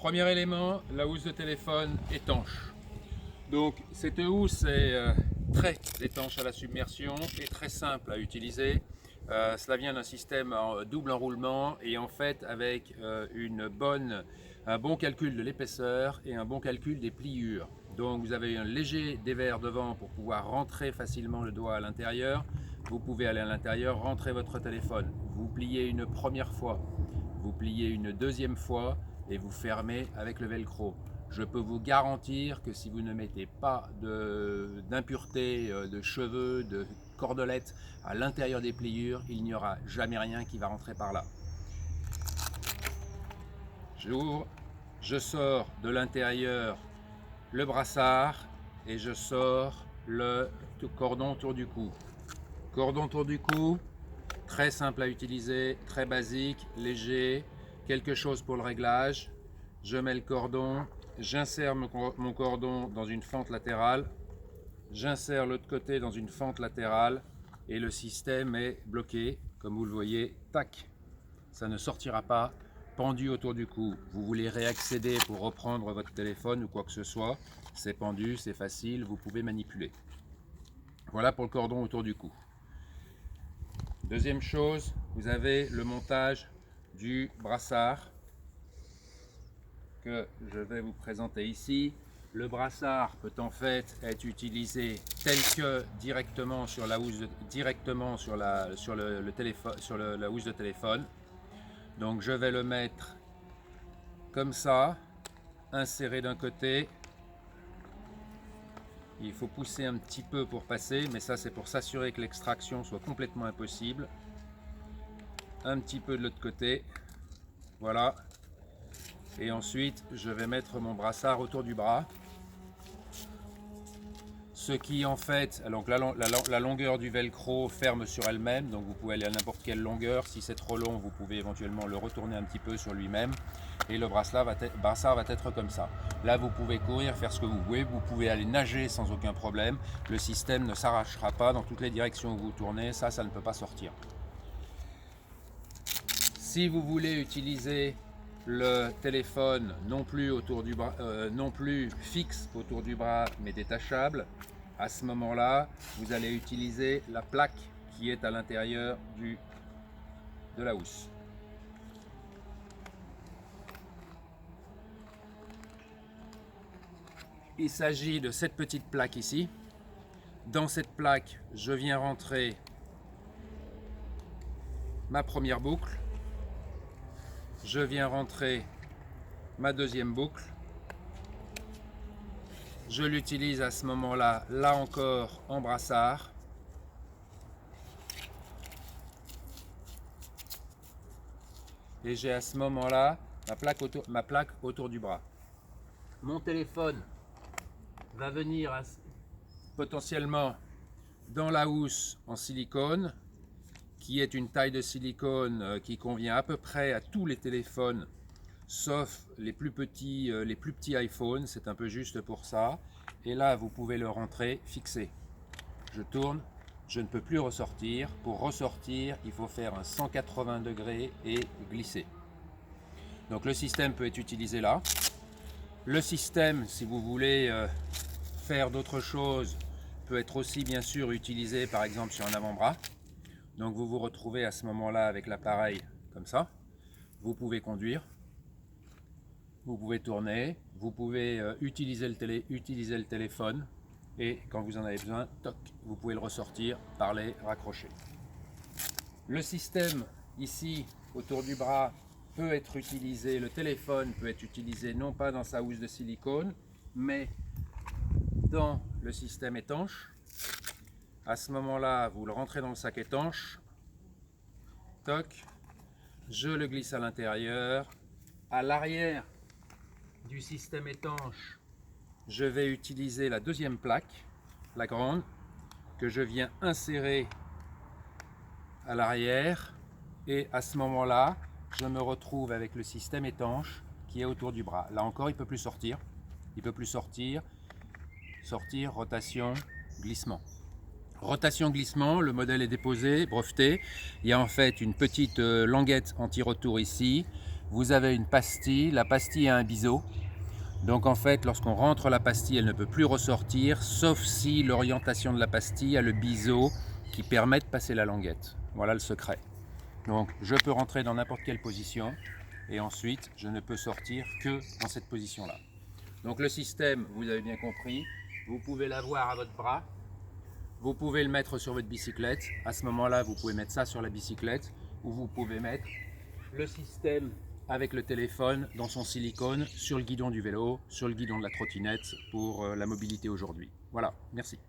Premier élément, la housse de téléphone étanche. Donc cette housse est très étanche à la submersion et très simple à utiliser. Cela vient d'un système en double enroulement et en fait avec un bon calcul de l'épaisseur et un bon calcul des pliures. Donc vous avez un léger dévers devant pour pouvoir rentrer facilement le doigt à l'intérieur. Vous pouvez aller à l'intérieur, rentrer votre téléphone. Vous pliez une première fois, vous pliez une deuxième fois et vous fermez avec le velcro. Je peux vous garantir que si vous ne mettez pas d'impuretés, de cheveux, de cordelettes à l'intérieur des pliures, il n'y aura jamais rien qui va rentrer par là. J'ouvre, je sors de l'intérieur le brassard et je sors le cordon autour du cou. Cordon autour du cou, très simple à utiliser, très basique, léger, quelque chose pour le réglage. Je mets le cordon, j'insère mon cordon dans une fente latérale, j'insère l'autre côté dans une fente latérale et le système est bloqué, comme vous le voyez, tac, ça ne sortira pas, pendu autour du cou. Vous voulez réaccéder pour reprendre votre téléphone ou quoi que ce soit, c'est pendu, c'est facile, vous pouvez manipuler. Voilà pour le cordon autour du cou. Deuxième chose, vous avez le montage du brassard que je vais vous présenter ici. Le brassard peut en fait être utilisé tel que directement sur la housse la housse de téléphone. Donc je vais le mettre comme ça, inséré d'un côté. Il faut pousser un petit peu pour passer, mais ça c'est pour s'assurer que l'extraction soit complètement impossible. Un petit peu de l'autre côté, voilà. Et ensuite je vais mettre mon brassard autour du bras. Ce qui en fait, donc la longueur du velcro ferme sur elle-même, donc vous pouvez aller à n'importe quelle longueur. Si c'est trop long, vous pouvez éventuellement le retourner un petit peu sur lui-même. Et le brassard va être comme ça. Là, vous pouvez courir, faire ce que vous pouvez aller nager sans aucun problème. Le système ne s'arrachera pas dans toutes les directions où vous tournez, ça ne peut pas sortir. Si vous voulez utiliser le téléphone non plus fixe autour du bras, mais détachable, à ce moment-là, vous allez utiliser la plaque qui est à l'intérieur de la housse. Il s'agit de cette petite plaque ici. Dans cette plaque, je viens rentrer ma première boucle. Je viens rentrer ma deuxième boucle. Je l'utilise à ce moment-là, là encore, en brassard. Et j'ai à ce moment-là ma plaque autour du bras. Mon téléphone va venir potentiellement dans la housse en silicone, qui est une taille de silicone qui convient à peu près à tous les téléphones, sauf les plus petits iPhones, c'est un peu juste pour ça. Et là, vous pouvez le rentrer fixé. Je tourne, je ne peux plus ressortir. Pour ressortir, il faut faire un 180 degrés et glisser. Donc le système peut être utilisé là. Le système, si vous voulez faire d'autres choses, peut être aussi bien sûr utilisé par exemple sur un avant-bras. Donc vous vous retrouvez à ce moment-là avec l'appareil comme ça. Vous pouvez conduire, vous pouvez tourner, vous pouvez utiliser le téléphone et quand vous en avez besoin, toc, vous pouvez le ressortir, parler, raccrocher. Le système ici autour du bras peut être utilisé, le téléphone peut être utilisé non pas dans sa housse de silicone, mais dans le système étanche. À ce moment-là, vous le rentrez dans le sac étanche, toc, je le glisse à l'intérieur. À l'arrière du système étanche, je vais utiliser la deuxième plaque, la grande, que je viens insérer à l'arrière. Et à ce moment-là, je me retrouve avec le système étanche qui est autour du bras. Là encore, il ne peut plus sortir. Il ne peut plus sortir. Sortir, rotation, glissement. Rotation-glissement, le modèle est déposé, breveté. Il y a en fait une petite languette anti-retour ici. vous avez une pastille, la pastille a un biseau. Donc en fait, lorsqu'on rentre la pastille, elle ne peut plus ressortir, sauf si l'orientation de la pastille a le biseau qui permet de passer la languette. Voilà le secret. Donc je peux rentrer dans n'importe quelle position et ensuite je ne peux sortir que dans cette position-là. Donc le système, vous avez bien compris, vous pouvez l'avoir à votre bras, vous pouvez le mettre sur votre bicyclette. À ce moment-là, vous pouvez mettre ça sur la bicyclette ou vous pouvez mettre le système avec le téléphone dans son silicone sur le guidon du vélo, sur le guidon de la trottinette pour la mobilité aujourd'hui. Voilà, merci.